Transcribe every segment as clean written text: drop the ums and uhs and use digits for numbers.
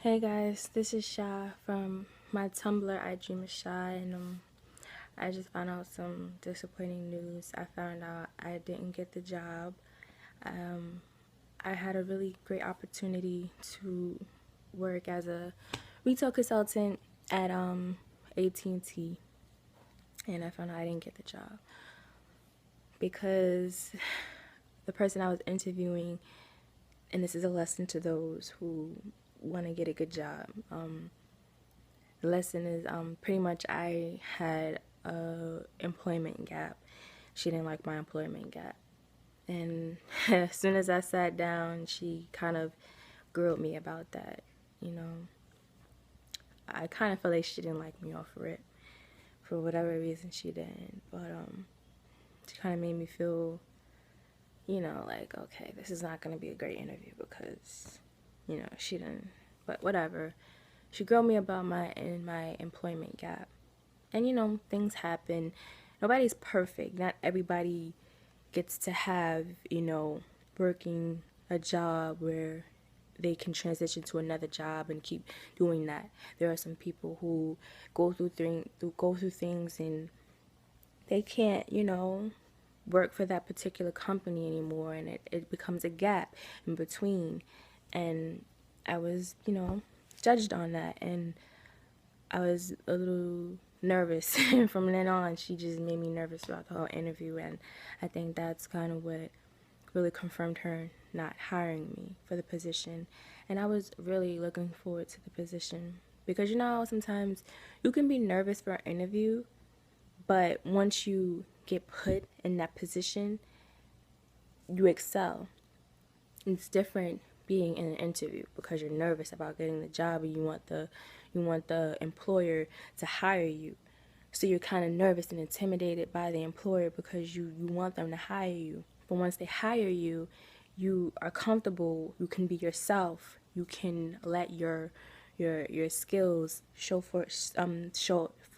Hey guys, this is Sha from my Tumblr, I Dream of Sha, and I just found out some disappointing news. I found out I didn't get the job. Um, I had a really great opportunity to work as a retail consultant at AT&T, and I found out I didn't get the job because the person I was interviewing, and this is a lesson to those who want to get a good job. The lesson is pretty much I had a employment gap. She didn't like my employment gap. And as soon as I sat down, she kind of grilled me about that. You know, I kind of feel like she didn't like me off rip for whatever reason she didn't. But she kind of made me feel, like, okay, this is not going to be a great interview because, she didn't. But whatever. She grilled me about my employment gap. And things happen. Nobody's perfect. Not everybody gets to have, working a job where they can transition to another job and keep doing that. There are some people who go through things and they can't, work for that particular company anymore, and it becomes a gap in between. And I was, judged on that, and I was a little nervous. From then on, she just made me nervous throughout the whole interview, and I think that's kind of what really confirmed her not hiring me for the position. And I was really looking forward to the position because sometimes you can be nervous for an interview, but once you get put in that position, you excel. It's different being in an interview because you're nervous about getting the job and you want the employer to hire you. So you're kind of nervous and intimidated by the employer because you want them to hire you. But once they hire you, you are comfortable, you can be yourself, you can let your skills show for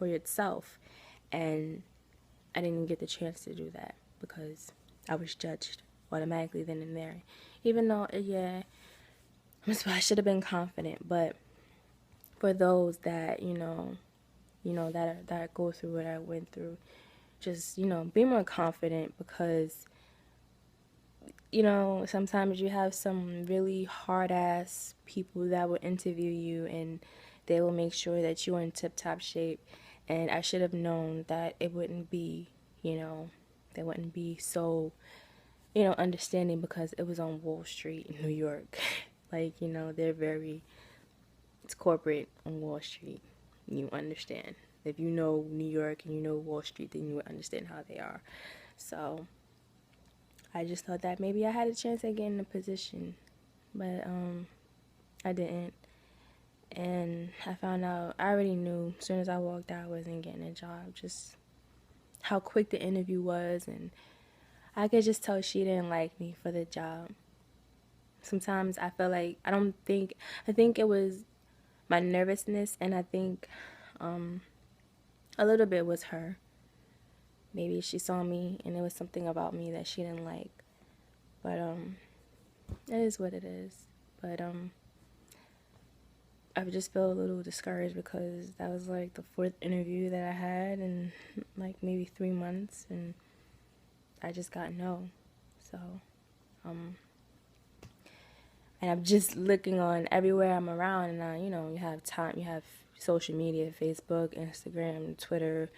yourself. And I didn't get the chance to do that because I was judged automatically then and there. Even though, yeah, I should have been confident, but for those that, that go through what I went through, just, be more confident because, sometimes you have some really hard-ass people that will interview you and they will make sure that you're in tip-top shape. And I should have known that it wouldn't be, they wouldn't be so, understanding because it was on Wall Street in New York. Like, it's corporate on Wall Street. You understand. If you know New York and you know Wall Street, then you would understand how they are. So I just thought that maybe I had a chance at getting a position, but I didn't. And I found out, I already knew as soon as I walked out I wasn't getting a job, just how quick the interview was, and I could just tell she didn't like me for the job. Sometimes I feel like, I think it was my nervousness, and I think a little bit was her. Maybe she saw me and it was something about me that she didn't like. But it is what it is. But I just feel a little discouraged because that was like the 4th interview that I had in like maybe 3 months, and I just got no. So and I'm just looking on everywhere I'm around, and you have social media, Facebook, Instagram, Twitter,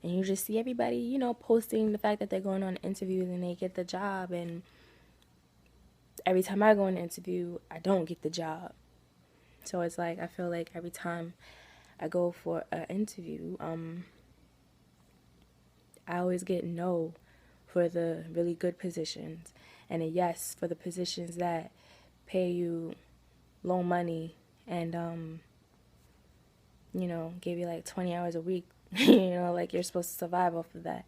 and you just see everybody, posting the fact that they're going on interviews and they get the job. And every time I go on an interview, I don't get the job. So it's like, I feel like every time I go for an interview, I always get no for the really good positions and a yes for the positions that pay you low money and, give you like 20 hours a week, like you're supposed to survive off of that.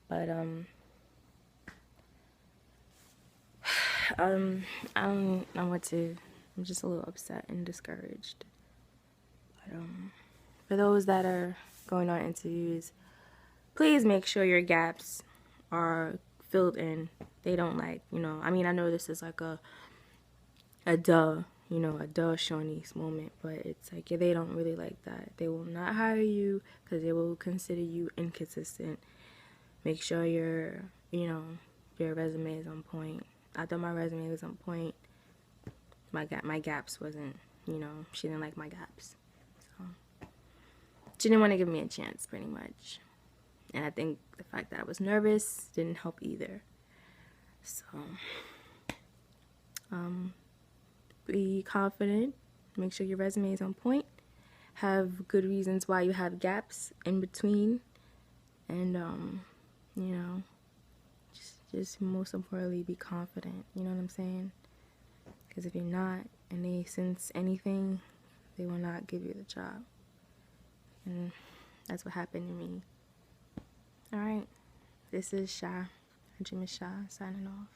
But, I don't know what to, I'm just a little upset and discouraged. But, for those that are going on interviews, please make sure your gaps are filled in. They don't I know this is like a duh, you know, a duh Shawnee's moment, but it's like, yeah, they don't really like that. They will not hire you because they will consider you inconsistent. Make sure your resume is on point. I thought my resume was on point. My gaps wasn't, she didn't like my gaps. So she didn't want to give me a chance, pretty much. And I think the fact that I was nervous didn't help either. So, be confident. Make sure your resume is on point. Have good reasons why you have gaps in between. And, just most importantly, be confident. You know what I'm saying? Because if you're not, and they sense anything, they will not give you the job. And that's what happened to me. Alright, this is Sha, Jimmy Sha, signing off.